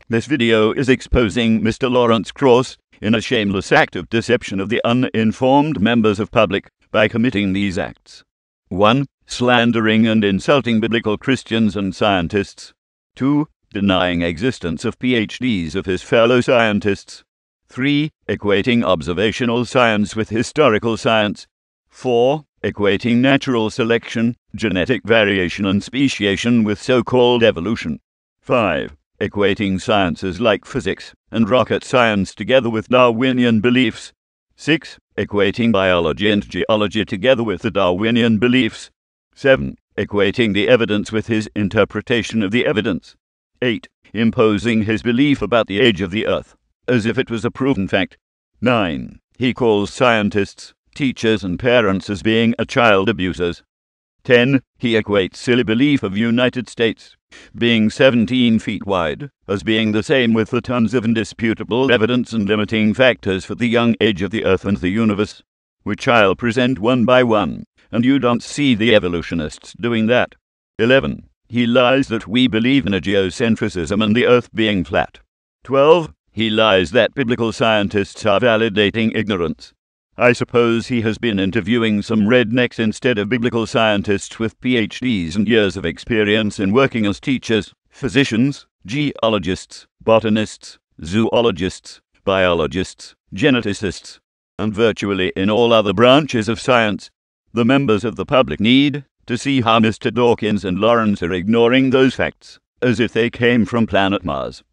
This video is exposing Mr. Lawrence Krauss in a shameless act of deception of the uninformed members of public by committing these acts. 1. Slandering and insulting biblical Christians and scientists. 2. Denying existence of PhDs of his fellow scientists. 3. Equating observational science with historical science. 4. Equating natural selection, genetic variation and speciation with so-called evolution. 5. Equating sciences like physics and rocket science together with Darwinian beliefs. 6. Equating biology and geology together with the Darwinian beliefs. 7. Equating the evidence with his interpretation of the evidence. 8. Imposing his belief about the age of the earth, as if it was a proven fact. 9. He calls scientists, teachers and parents as being child abusers. 10. He equates silly belief of United States being 17 feet wide as being the same with the tons of indisputable evidence and limiting factors for the young age of the earth and the universe, which I'll present one by one, and you don't see the evolutionists doing that. 11. He lies that we believe in a geocentrism and the earth being flat. 12. He lies that biblical scientists are validating ignorance. I suppose he has been interviewing some rednecks instead of biblical scientists with PhDs and years of experience in working as teachers, physicians, geologists, botanists, zoologists, biologists, geneticists, and virtually in all other branches of science. The members of the public need to see how Mr. Dawkins and Lawrence are ignoring those facts, as if they came from planet Mars.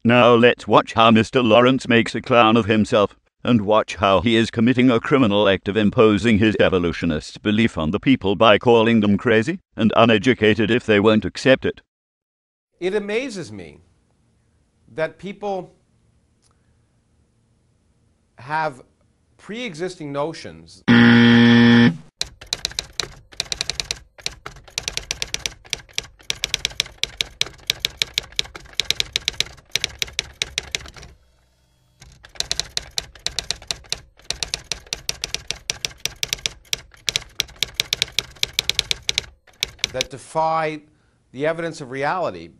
Now let's watch how Mr. Lawrence makes a clown of himself, and watch how he is committing a criminal act of imposing his evolutionist belief on the people by calling them crazy and uneducated if they won't accept it. It amazes me that people have pre-existing notions that defy the evidence of reality.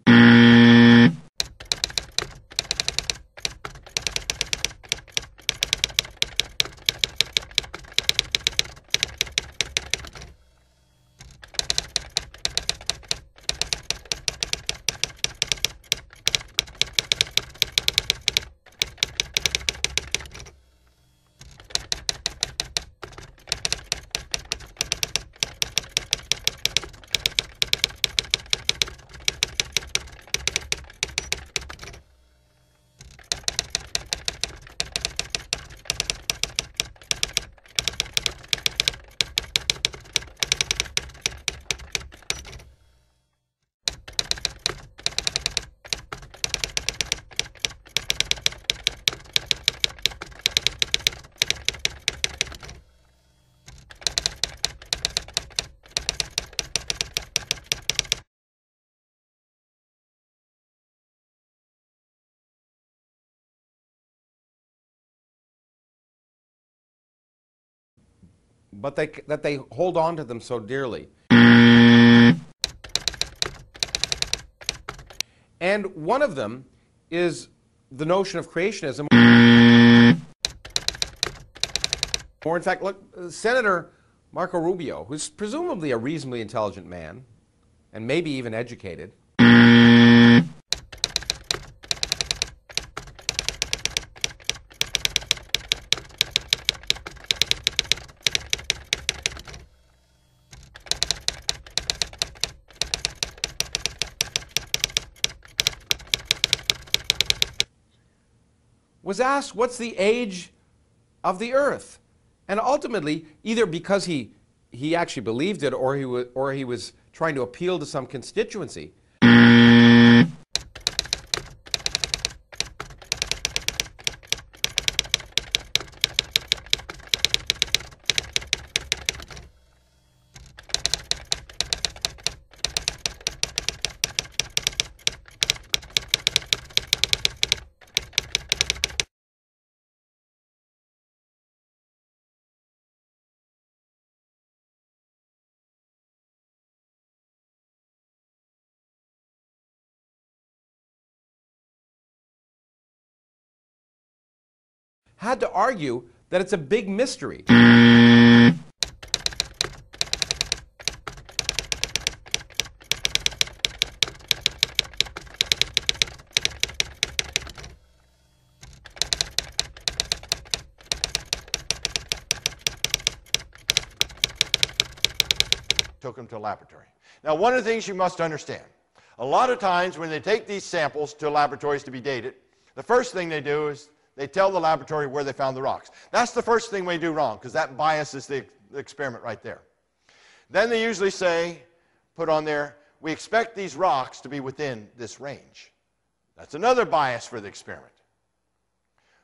But that they hold on to them so dearly. And one of them is the notion of creationism. Or in fact, look, Senator Marco Rubio, who's presumably a reasonably intelligent man, and maybe even educated, was asked, what's the age of the earth? And ultimately, either because he actually believed it or he was trying to appeal to some constituency, had to argue that it's a big mystery. Took them to a laboratory. Now, one of the things you must understand, a lot of times when they take these samples to laboratories to be dated, the first thing they do is they tell the laboratory where they found the rocks. That's the first thing we do wrong, because that biases the experiment right there. Then they usually say, put on there, we expect these rocks to be within this range. That's another bias for the experiment.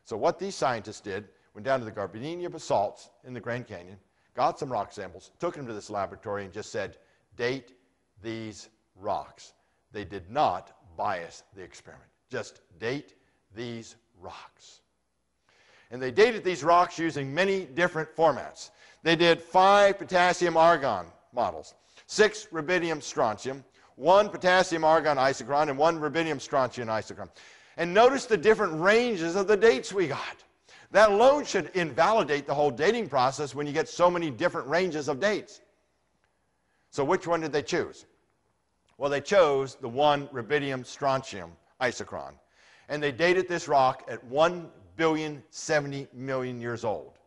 So what these scientists did, went down to the Gardenia basalts in the Grand Canyon, got some rock samples, took them to this laboratory, and just said, date these rocks. They did not bias the experiment. Just date these rocks. And they dated these rocks using many different formats. They did 5 potassium-argon models, 6 rubidium-strontium, 1 potassium-argon isochron, and 1 rubidium-strontium isochron. And notice the different ranges of the dates we got. That alone should invalidate the whole dating process when you get so many different ranges of dates. So which one did they choose? Well, they chose the 1 rubidium-strontium isochron. And they dated this rock at 1,070,000,000 years old.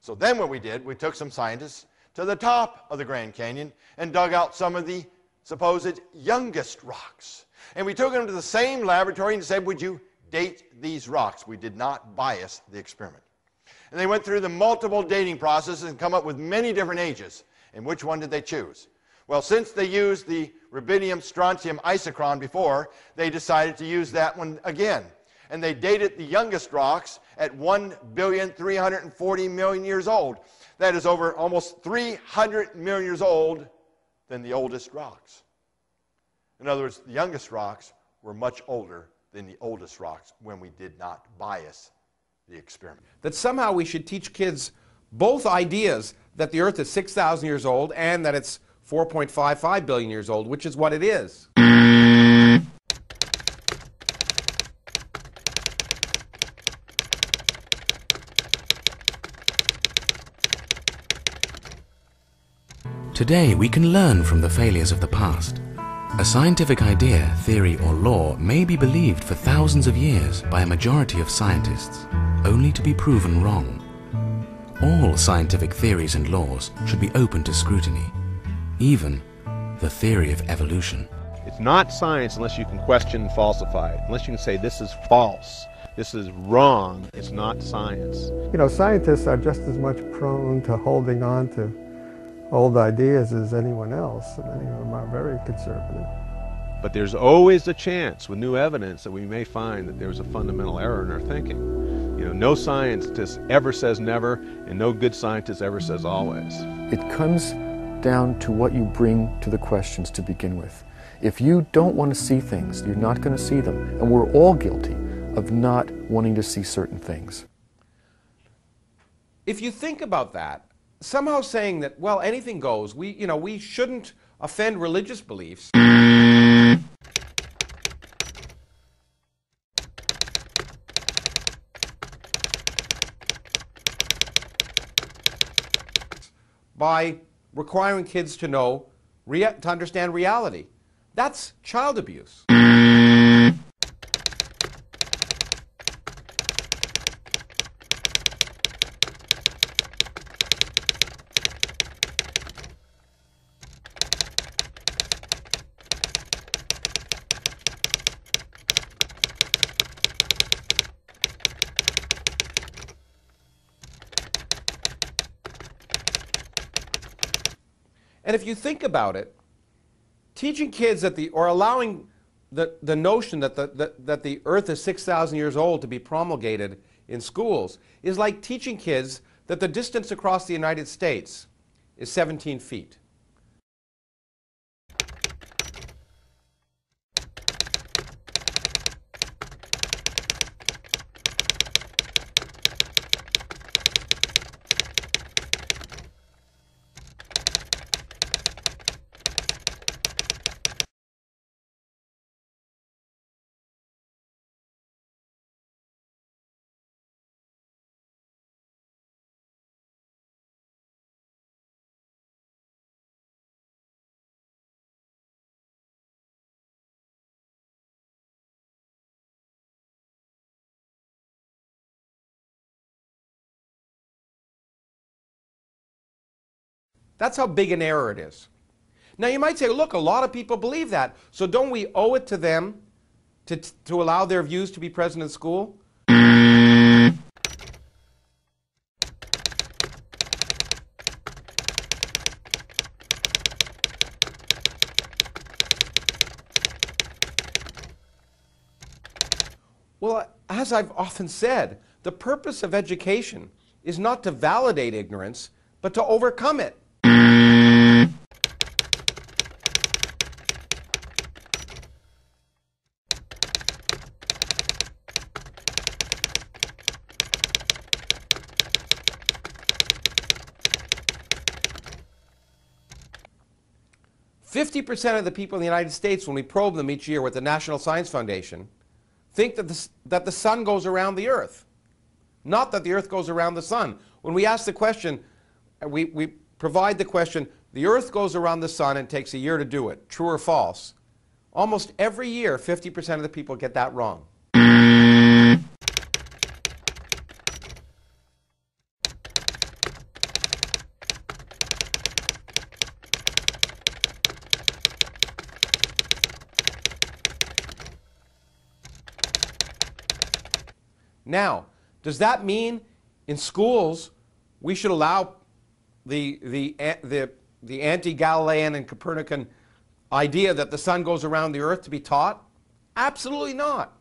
So then what we did, we took some scientists to the top of the Grand Canyon and dug out some of the supposed youngest rocks. And we took them to the same laboratory and said, would you date these rocks? We did not bias the experiment. And they went through the multiple dating processes and come up with many different ages. And which one did they choose? Well, since they used the rubidium-strontium isochron before, they decided to use that one again. And they dated the youngest rocks at 1,340,000,000 years old. That is over almost 300 million years old than the oldest rocks. In other words, the youngest rocks were much older than the oldest rocks when we did not bias the experiment. That somehow we should teach kids both ideas that the Earth is 6,000 years old and that it's 4.55 billion years old, which is what it is. Today we can learn from the failures of the past. A scientific idea, theory, or law may be believed for thousands of years by a majority of scientists, only to be proven wrong. All scientific theories and laws should be open to scrutiny, even the theory of evolution. It's not science unless you can question and falsify it. Unless you can say this is false, this is wrong, it's not science. You know, scientists are just as much prone to holding on to old ideas as anyone else, and many of them are very conservative. But there's always a chance with new evidence that we may find that there's a fundamental error in our thinking. You know, no scientist ever says never, and no good scientist ever says always. It comes down to what you bring to the questions to begin with. If you don't want to see things, you're not going to see them. And we're all guilty of not wanting to see certain things. If you think about that, somehow saying that, well, anything goes, we shouldn't offend religious beliefs. By requiring kids to know, to understand reality. That's child abuse. And if you think about it, teaching kids that or allowing the notion that the Earth is 6,000 years old to be promulgated in schools is like teaching kids that the distance across the United States is 17 feet. That's how big an error it is. Now you might say, look, a lot of people believe that, so don't we owe it to them to allow their views to be present in school? Well, as I've often said, the purpose of education is not to validate ignorance, but to overcome it. %50 of the people in the United States, when we probe them each year with the National Science Foundation, think that the sun goes around the earth, not that the earth goes around the sun. When we ask the question, we provide the question, the earth goes around the sun and takes a year to do it, true or false? Almost every year, 50% of the people get that wrong. Now, does that mean in schools we should allow the anti-Galilean and Copernican idea that the sun goes around the earth to be taught? Absolutely not.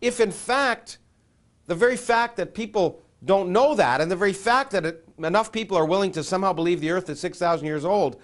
If in fact, the very fact that people don't know that, and the very fact that enough people are willing to somehow believe the earth is 6,000 years old,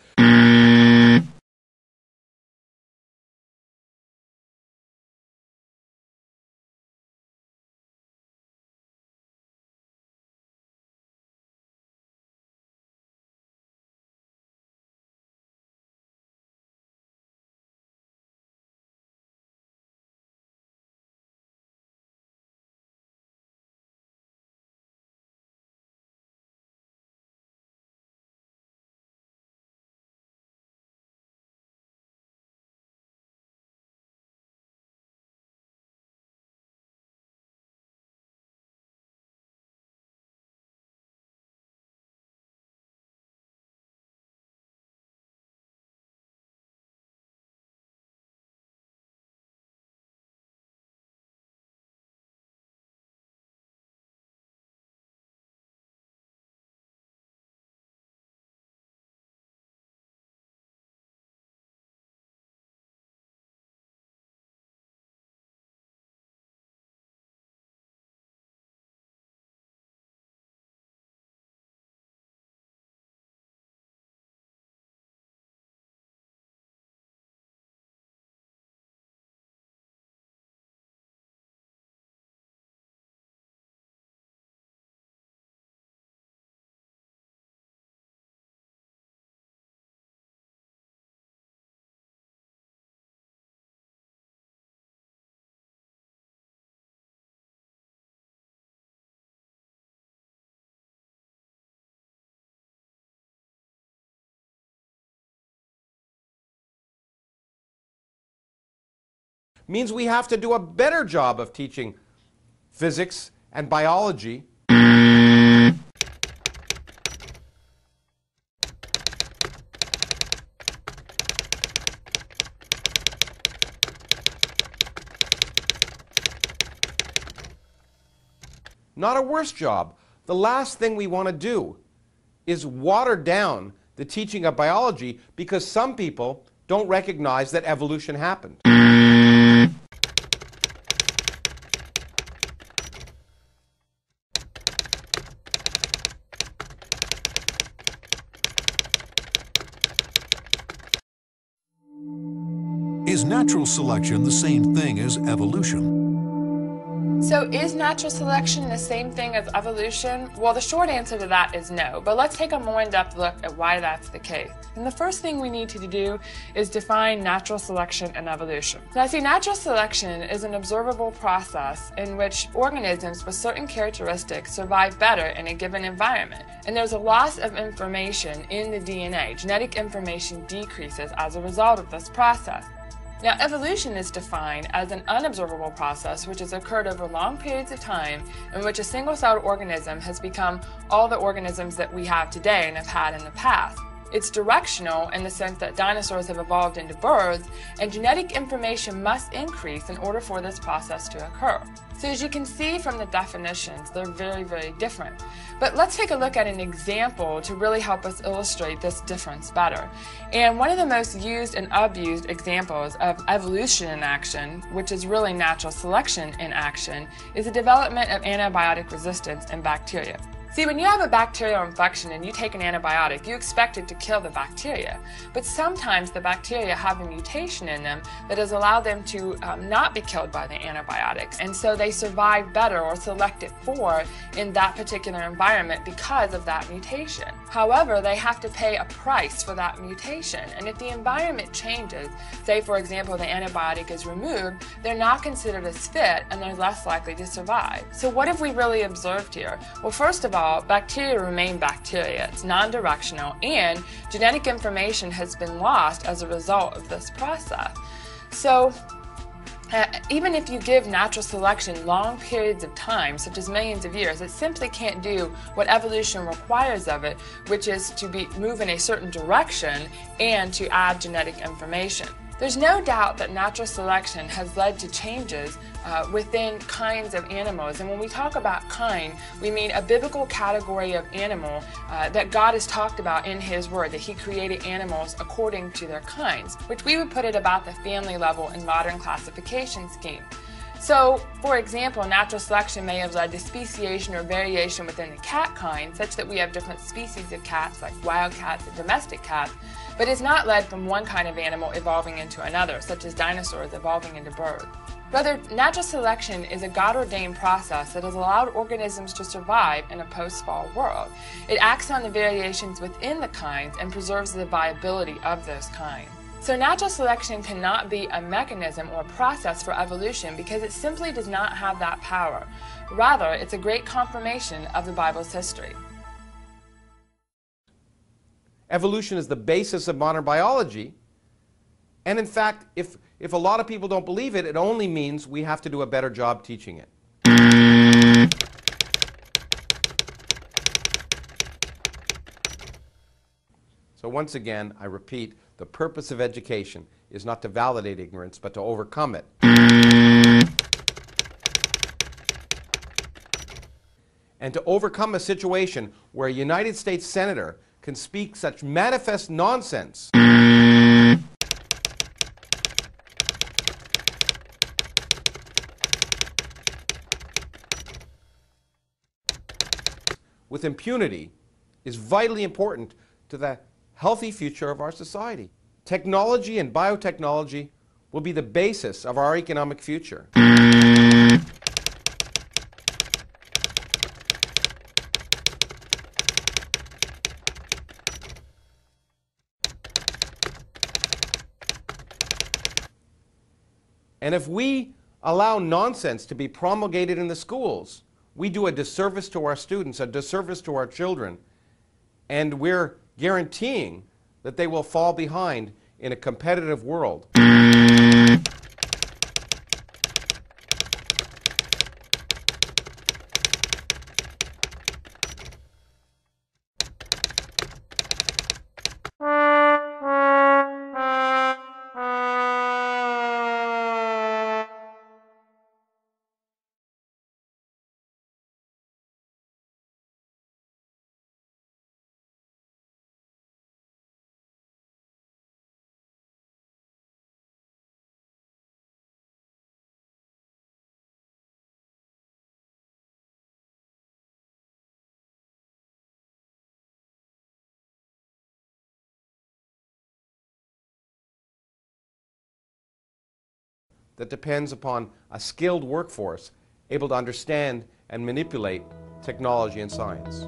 means we have to do a better job of teaching physics and biology. Not a worse job. The last thing we want to do is water down the teaching of biology because some people don't recognize that evolution happened. Is natural selection the same thing as evolution? So is natural selection the same thing as evolution? Well, the short answer to that is no, but let's take a more in-depth look at why that's the case. And the first thing we need to do is define natural selection and evolution. Now, see, natural selection is an observable process in which organisms with certain characteristics survive better in a given environment. And there's a loss of information in the DNA. Genetic information decreases as a result of this process. Now, evolution is defined as an unobservable process which has occurred over long periods of time in which a single-celled organism has become all the organisms that we have today and have had in the past. It's directional in the sense that dinosaurs have evolved into birds, and genetic information must increase in order for this process to occur. So as you can see from the definitions, they're very, very different. But let's take a look at an example to really help us illustrate this difference better. And one of the most used and abused examples of evolution in action, which is really natural selection in action, is the development of antibiotic resistance in bacteria. See, when you have a bacterial infection and you take an antibiotic, you expect it to kill the bacteria. But sometimes the bacteria have a mutation in them that has allowed them to not be killed by the antibiotics. And so they survive better or selected for in that particular environment because of that mutation. However, they have to pay a price for that mutation. And if the environment changes, say for example the antibiotic is removed, they're not considered as fit and they're less likely to survive. So what have we really observed here? Well, first of all, bacteria remain bacteria. It's non-directional, and genetic information has been lost as a result of this process. So even if you give natural selection long periods of time, such as millions of years, it simply can't do what evolution requires of it, which is to move in a certain direction and to add genetic information. There's no doubt that natural selection has led to changes within kinds of animals. And when we talk about kind, we mean a biblical category of animal that God has talked about in His Word, that He created animals according to their kinds, which we would put at about the family level in modern classification scheme. So, for example, natural selection may have led to speciation or variation within the cat kind, such that we have different species of cats, like wild cats and domestic cats, but it's not led from one kind of animal evolving into another, such as dinosaurs evolving into birds. Rather, natural selection is a God-ordained process that has allowed organisms to survive in a post-fall world. It acts on the variations within the kinds and preserves the viability of those kinds. So natural selection cannot be a mechanism or process for evolution because it simply does not have that power. Rather, it's a great confirmation of the Bible's history. Evolution is the basis of modern biology. And in fact, if a lot of people don't believe it, it only means we have to do a better job teaching it. So once again, I repeat, the purpose of education is not to validate ignorance, but to overcome it. And to overcome a situation where a United States Senator can speak such manifest nonsense with impunity is vitally important to the healthy future of our society. Technology and biotechnology will be the basis of our economic future. And if we allow nonsense to be promulgated in the schools, we do a disservice to our students, a disservice to our children, and we're guaranteeing that they will fall behind in a competitive world. that depends upon a skilled workforce able to understand and manipulate technology and science.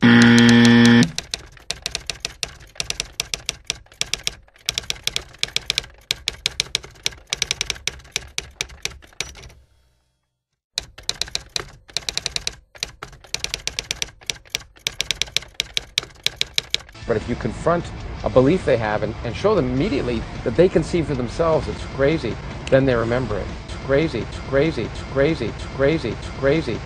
But if you confront a belief they have and show them immediately that they can see for themselves it's crazy, then they remember it. It's crazy, it's crazy, it's crazy, it's crazy, it's crazy.